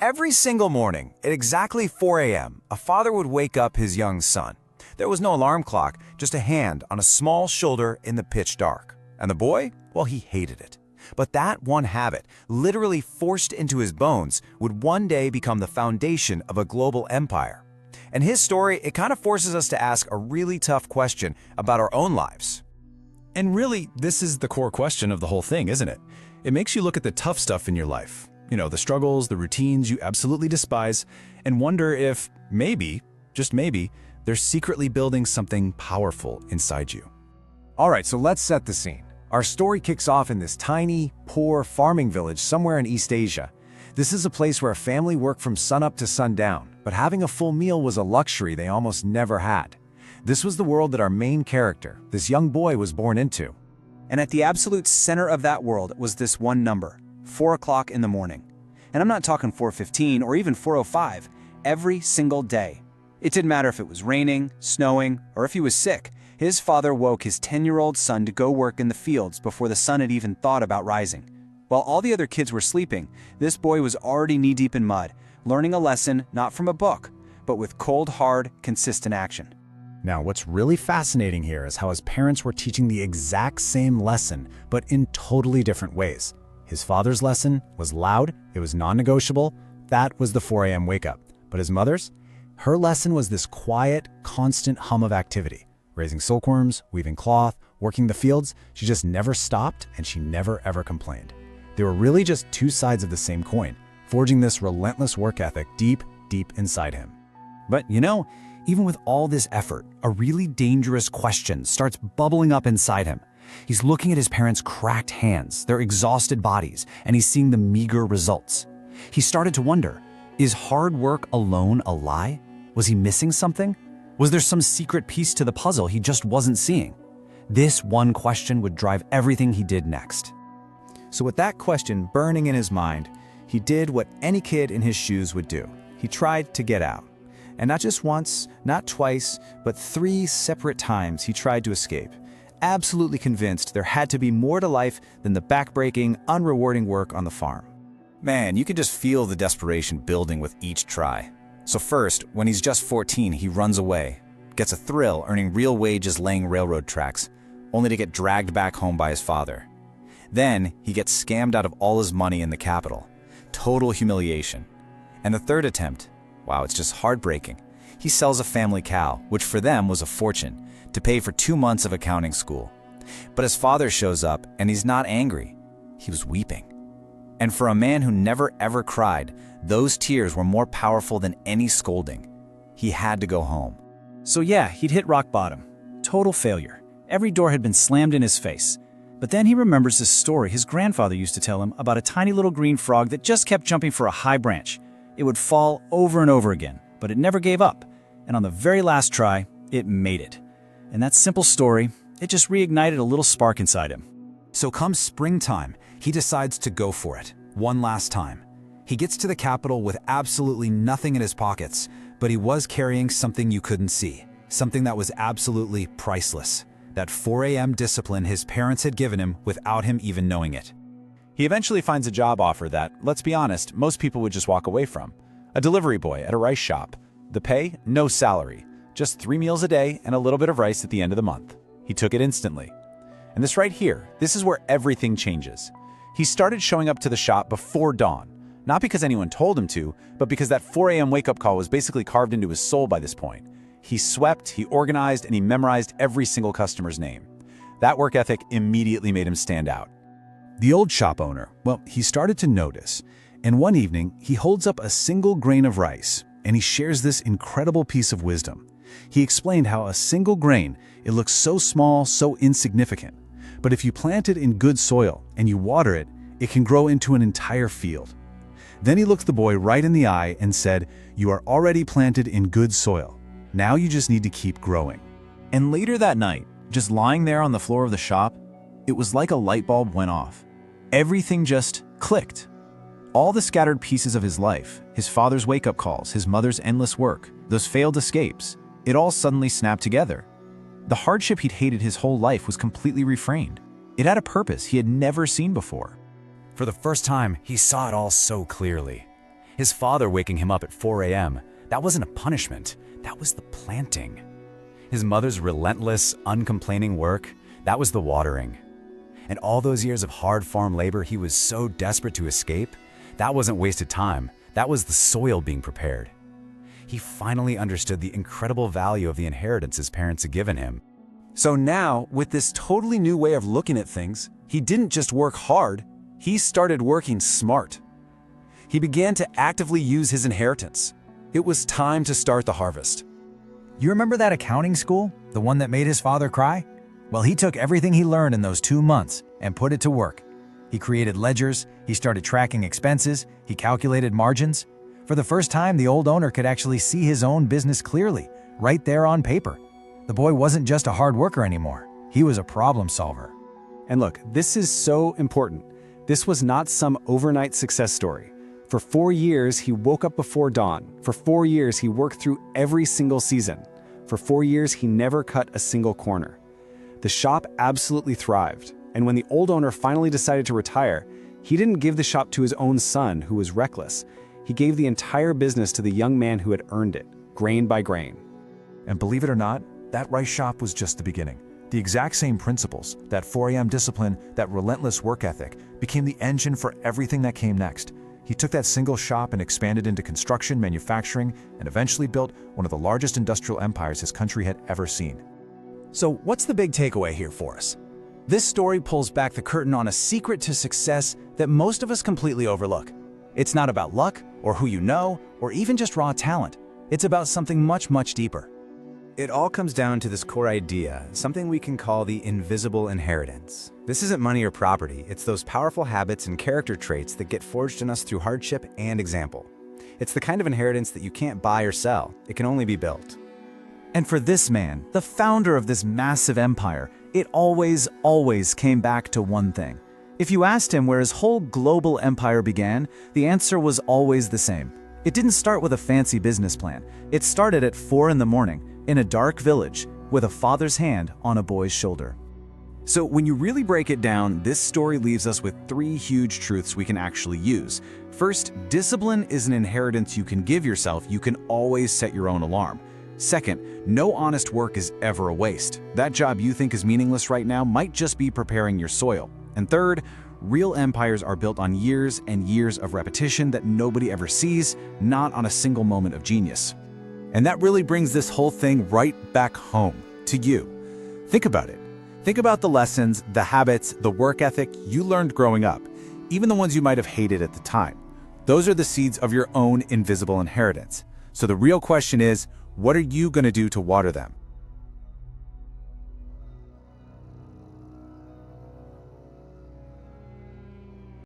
Every single morning at exactly 4 a.m., a father would wake up his young son. There was no alarm clock, just a hand on a small shoulder in the pitch dark. And the boy, well, he hated it. But that one habit, literally forced into his bones, would one day become the foundation of a global empire. And his story, it kind of forces us to ask a really tough question about our own lives. And really, this is the core question of the whole thing, isn't it? It makes you look at the tough stuff in your life. The struggles, the routines you absolutely despise, and wonder if maybe, just maybe, they're secretly building something powerful inside you. All right, so let's set the scene. Our story kicks off in this tiny, poor farming village somewhere in East Asia. This is a place where a family worked from sunup to sundown, but having a full meal was a luxury they almost never had. This was the world that our main character, this young boy, was born into. And at the absolute center of that world was this one number, 4 o'clock in the morning. And I'm not talking 4:15 or even 4:05, every single day. It didn't matter if it was raining, snowing, or if he was sick. His father woke his 10-year-old son to go work in the fields before the sun had even thought about rising. While all the other kids were sleeping, this boy was already knee-deep in mud, learning a lesson not from a book, but with cold, hard, consistent action. Now, what's really fascinating here is how his parents were teaching the exact same lesson, but in totally different ways. His father's lesson was loud, it was non-negotiable, that was the 4 a.m. wake-up. But his mother's? Her lesson was this quiet, constant hum of activity. Raising silkworms, weaving cloth, working the fields, she just never stopped and she never ever complained. They were really just two sides of the same coin, forging this relentless work ethic deep, deep inside him. But even with all this effort, a really dangerous question starts bubbling up inside him. He's looking at his parents' cracked hands, their exhausted bodies, and he's seeing the meager results. He started to wonder, is hard work alone a lie? Was he missing something? Was there some secret piece to the puzzle he just wasn't seeing? This one question would drive everything he did next. So with that question burning in his mind, he did what any kid in his shoes would do. He tried to get out. And not just once, not twice, but 3 separate times he tried to escape, absolutely convinced there had to be more to life than the backbreaking, unrewarding work on the farm. Man, you can just feel the desperation building with each try. So first, when he's just 14, he runs away, gets a thrill earning real wages laying railroad tracks, only to get dragged back home by his father. Then, he gets scammed out of all his money in the capital. Total humiliation. And the third attempt, wow, it's just heartbreaking. He sells a family cow, which for them was a fortune, to pay for 2 months of accounting school. But his father shows up, and he's not angry. He was weeping. And for a man who never ever cried, those tears were more powerful than any scolding. He had to go home. So yeah, he'd hit rock bottom. Total failure. Every door had been slammed in his face. But then he remembers this story his grandfather used to tell him about a tiny little green frog that just kept jumping for a high branch. It would fall over and over again, but it never gave up. And on the very last try, it made it. And that simple story, it just reignited a little spark inside him. So come springtime, he decides to go for it, one last time. He gets to the capital with absolutely nothing in his pockets, but he was carrying something you couldn't see, something that was absolutely priceless. That 4 a.m. discipline his parents had given him without him even knowing it. He eventually finds a job offer that, let's be honest, most people would just walk away from. A delivery boy at a rice shop. The pay, no salary. Just 3 meals a day and a little bit of rice at the end of the month. He took it instantly. And this right here, this is where everything changes. He started showing up to the shop before dawn. Not because anyone told him to, but because that 4 a.m. wake-up call was basically carved into his soul by this point. He swept, he organized, and he memorized every single customer's name. That work ethic immediately made him stand out. The old shop owner, well, he started to notice. And one evening, he holds up a single grain of rice, and he shares this incredible piece of wisdom. He explained how a single grain, it looks so small, so insignificant. But if you plant it in good soil and you water it, it can grow into an entire field. Then he looked the boy right in the eye and said, "You are already planted in good soil. Now you just need to keep growing." And later that night, just lying there on the floor of the shop, it was like a light bulb went off. Everything just clicked. All the scattered pieces of his life, his father's wake-up calls, his mother's endless work, those failed escapes, it all suddenly snapped together. The hardship he'd hated his whole life was completely reframed. It had a purpose he had never seen before. For the first time, he saw it all so clearly. His father waking him up at 4 a.m., that wasn't a punishment, that was the planting. His mother's relentless, uncomplaining work, that was the watering. And all those years of hard farm labor he was so desperate to escape, that wasn't wasted time, that was the soil being prepared. He finally understood the incredible value of the inheritance his parents had given him. So now, with this totally new way of looking at things, he didn't just work hard, he started working smart. He began to actively use his inheritance. It was time to start the harvest. You remember that accounting school? The one that made his father cry? Well, he took everything he learned in those 2 months and put it to work. He created ledgers, he started tracking expenses, he calculated margins. For the first time, the old owner could actually see his own business clearly, right there on paper. The boy wasn't just a hard worker anymore. He was a problem solver. And look, this is so important. This was not some overnight success story. For 4 years, he woke up before dawn. For 4 years, he worked through every single season. For 4 years, he never cut a single corner. The shop absolutely thrived. And when the old owner finally decided to retire, he didn't give the shop to his own son, who was reckless. He gave the entire business to the young man who had earned it, grain by grain. And believe it or not, that rice shop was just the beginning. The exact same principles, that 4 a.m. discipline, that relentless work ethic, became the engine for everything that came next. He took that single shop and expanded into construction, manufacturing, and eventually built one of the largest industrial empires his country had ever seen. So what's the big takeaway here for us? This story pulls back the curtain on a secret to success that most of us completely overlook. It's not about luck, or who you know, or even just raw talent. It's about something much, much deeper. It all comes down to this core idea, something we can call the invisible inheritance. This isn't money or property, it's those powerful habits and character traits that get forged in us through hardship and example. It's the kind of inheritance that you can't buy or sell, it can only be built. And for this man, the founder of this massive empire, it always came back to one thing. If you asked him where his whole global empire began, the answer was always the same. It didn't start with a fancy business plan. It started at 4 in the morning, in a dark village, with a father's hand on a boy's shoulder. So when you really break it down, this story leaves us with 3 huge truths we can actually use. First, discipline is an inheritance you can give yourself. You can always set your own alarm. Second, no honest work is ever a waste. That job you think is meaningless right now might just be preparing your soil. And third, real empires are built on years and years of repetition that nobody ever sees, not on a single moment of genius. And that really brings this whole thing right back home to you. Think about it. Think about the lessons, the habits, the work ethic you learned growing up, even the ones you might have hated at the time. Those are the seeds of your own invisible inheritance. So the real question is, what are you going to do to water them?